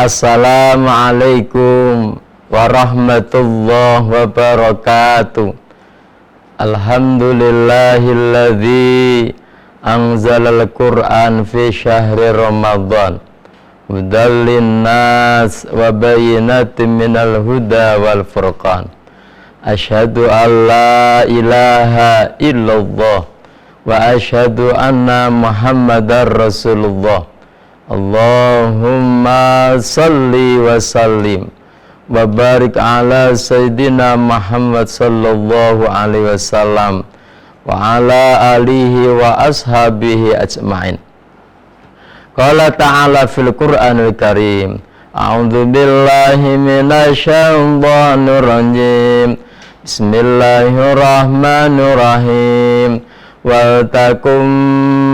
Assalamualaikum warahmatullahi wabarakatuh. Alhamdulillahilladzi anzalal Qur'an fi syahri Ramadan hudal linnas wa bayyinatin minal huda wal furqan. Asyhadu an la ilaha illallah wa asyhadu anna Muhammadar Rasulullah. Allahumma salli wa sallim wa barik ala Sayyidina Muhammad sallallahu alaihi wasallam wa ala alihi wa ashabihi ajma'in. Qala ta'ala fil Qur'anil Karim, a'udzu billahi minasy syaithanir rajim. Bismillahirrahmanirrahim. Wa takum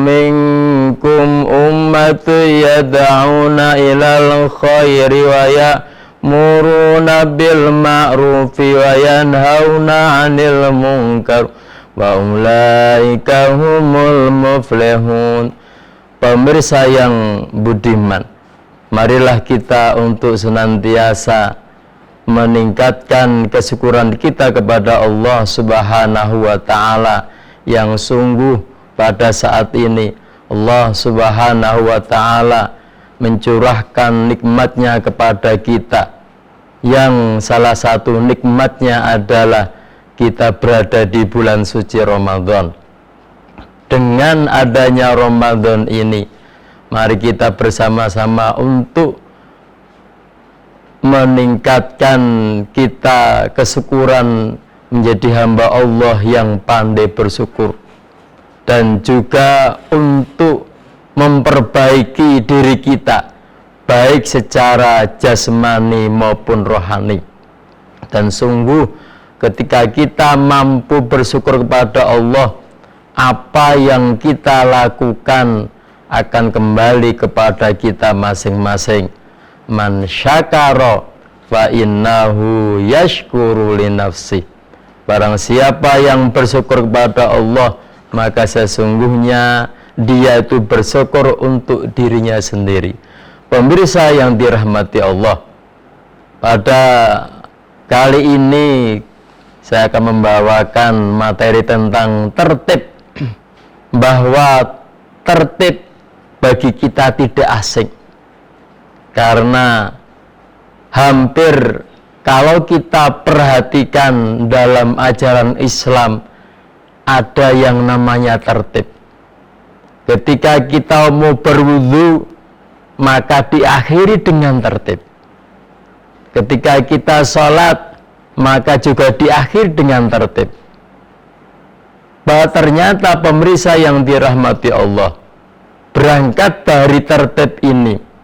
minkum ummatun yad'una ilal khairi wa ya'muruna bil ma'rufi wa yanhauna 'anil munkar wa ulaika humul muflihun. Pemirsa yang budiman, marilah kita untuk senantiasa meningkatkan kesyukuran kita kepada Allah Subhanahu wa ta'ala, yang sungguh pada saat ini Allah Subhanahu wa ta'ala mencurahkan nikmatnya kepada kita, yang salah satu nikmatnya adalah kita berada di bulan suci Ramadan. Dengan adanya Ramadan ini, mari kita bersama-sama untuk meningkatkan kita kesyukuran menjadi hamba Allah yang pandai bersyukur, dan juga untuk memperbaiki diri kita baik secara jasmani maupun rohani. Dan sungguh ketika kita mampu bersyukur kepada Allah, apa yang kita lakukan akan kembali kepada kita masing-masing. Man syakara fa innahu yashkuru li nafsi. Barang siapa yang bersyukur kepada Allah, maka sesungguhnya dia itu bersyukur untuk dirinya sendiri. Pemirsa yang dirahmati Allah, pada kali ini saya akan membawakan materi tentang tertib, bahwa tertib bagi kita tidak asing, karena hampir kalau kita perhatikan dalam ajaran Islam ada yang namanya tertib. Ketika kita mau berwudu, maka diakhiri dengan tertib. Ketika kita sholat, maka juga diakhiri dengan tertib. Bahwa ternyata pemirsa yang dirahmati Allah, berangkat dari tertib ini,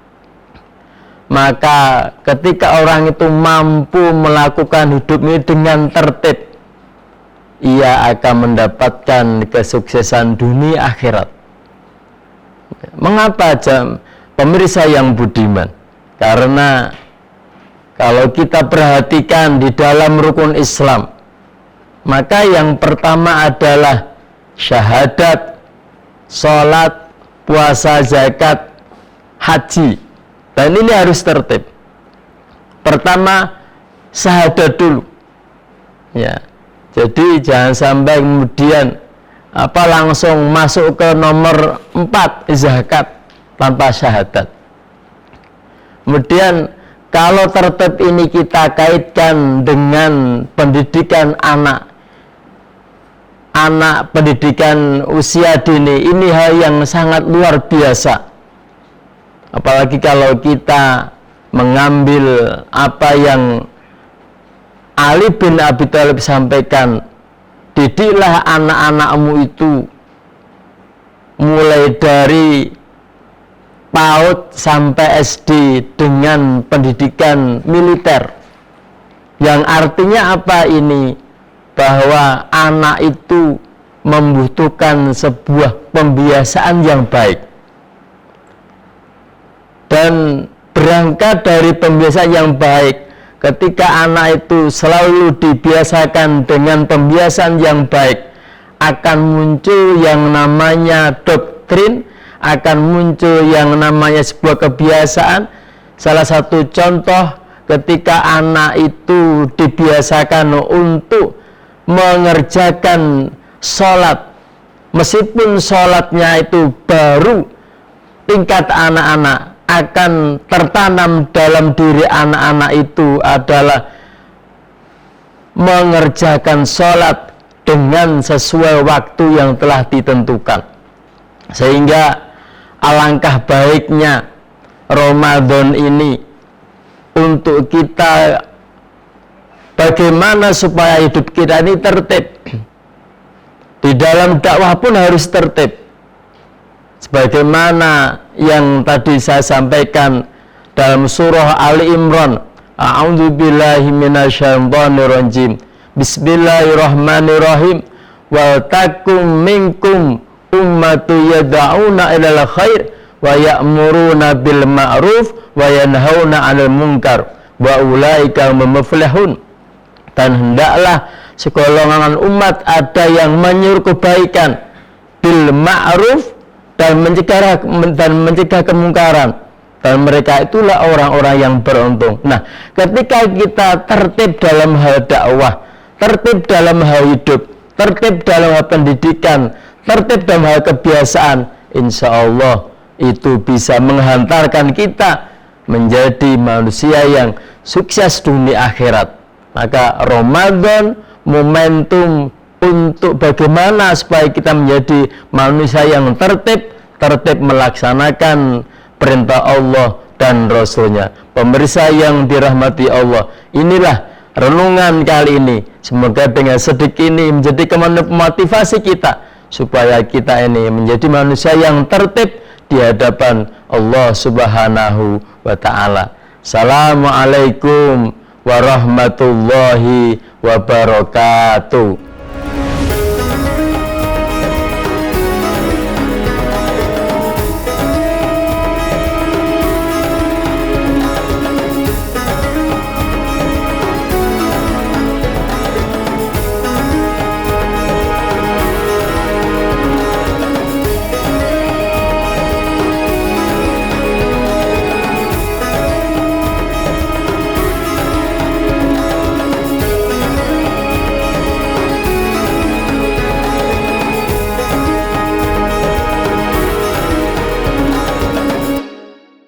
maka ketika orang itu mampu melakukan hidup ini dengan tertib, ia akan mendapatkan kesuksesan dunia akhirat. Mengapa pemirsa yang budiman? Karena kalau kita perhatikan di dalam rukun Islam, maka yang pertama adalah syahadat, sholat, puasa, zakat, haji. Dan ini harus tertib. Pertama, syahadat dulu. Ya. Jadi jangan sampai kemudian langsung masuk ke nomor 4 zakat tanpa syahadat. Kemudian kalau tertib ini kita kaitkan dengan pendidikan anak pendidikan usia dini, ini hal yang sangat luar biasa. Apalagi kalau kita mengambil apa yang Ali bin Abi Thalib sampaikan, didiklah anak-anakmu itu mulai dari PAUD sampai SD dengan pendidikan militer. Yang artinya apa ini? Bahwa anak itu membutuhkan sebuah pembiasaan yang baik. Dan berangkat dari pembiasaan yang baik, ketika anak itu selalu dibiasakan dengan pembiasaan yang baik, akan muncul yang namanya doktrin, akan muncul yang namanya sebuah kebiasaan, salah satu contoh ketika anak itu dibiasakan untuk mengerjakan sholat, meskipun sholatnya itu baru tingkat anak-anak, akan tertanam dalam diri anak-anak itu adalah mengerjakan sholat dengan sesuai waktu yang telah ditentukan. Sehingga alangkah baiknya Ramadan ini untuk kita, bagaimana supaya hidup kita ini tertib. Di dalam dakwah pun harus tertib. Sebagaimana yang tadi saya sampaikan dalam surah Ali Imran, a'udzubillahi minasyaitonirrajim, bismillahirrahmanirrahim, wa takum minkum ummatu yad'una ilal khair wa ya'muruna bil ma'ruf wa yanhauna 'anil munkar wa ulaika humul muflihun. Dan hendaklah segolongan umat ada yang menyuruh kebaikan, bil ma'ruf, dan mencegah kemungkaran, dan mereka itulah orang-orang yang beruntung. Nah, ketika kita tertib dalam hal dakwah, tertib dalam hal hidup, tertib dalam hal pendidikan, tertib dalam hal kebiasaan, insya Allah itu bisa menghantarkan kita menjadi manusia yang sukses dunia akhirat. Maka Ramadan momentum untuk bagaimana supaya kita menjadi manusia yang tertib melaksanakan perintah Allah dan Rasul-Nya. Pemirsa yang dirahmati Allah, inilah renungan kali ini. Semoga dengan sedikit ini menjadi motivasi kita supaya kita ini menjadi manusia yang tertib di hadapan Allah Subhanahu wa Ta'ala. Assalamualaikum warahmatullahi wabarakatuh.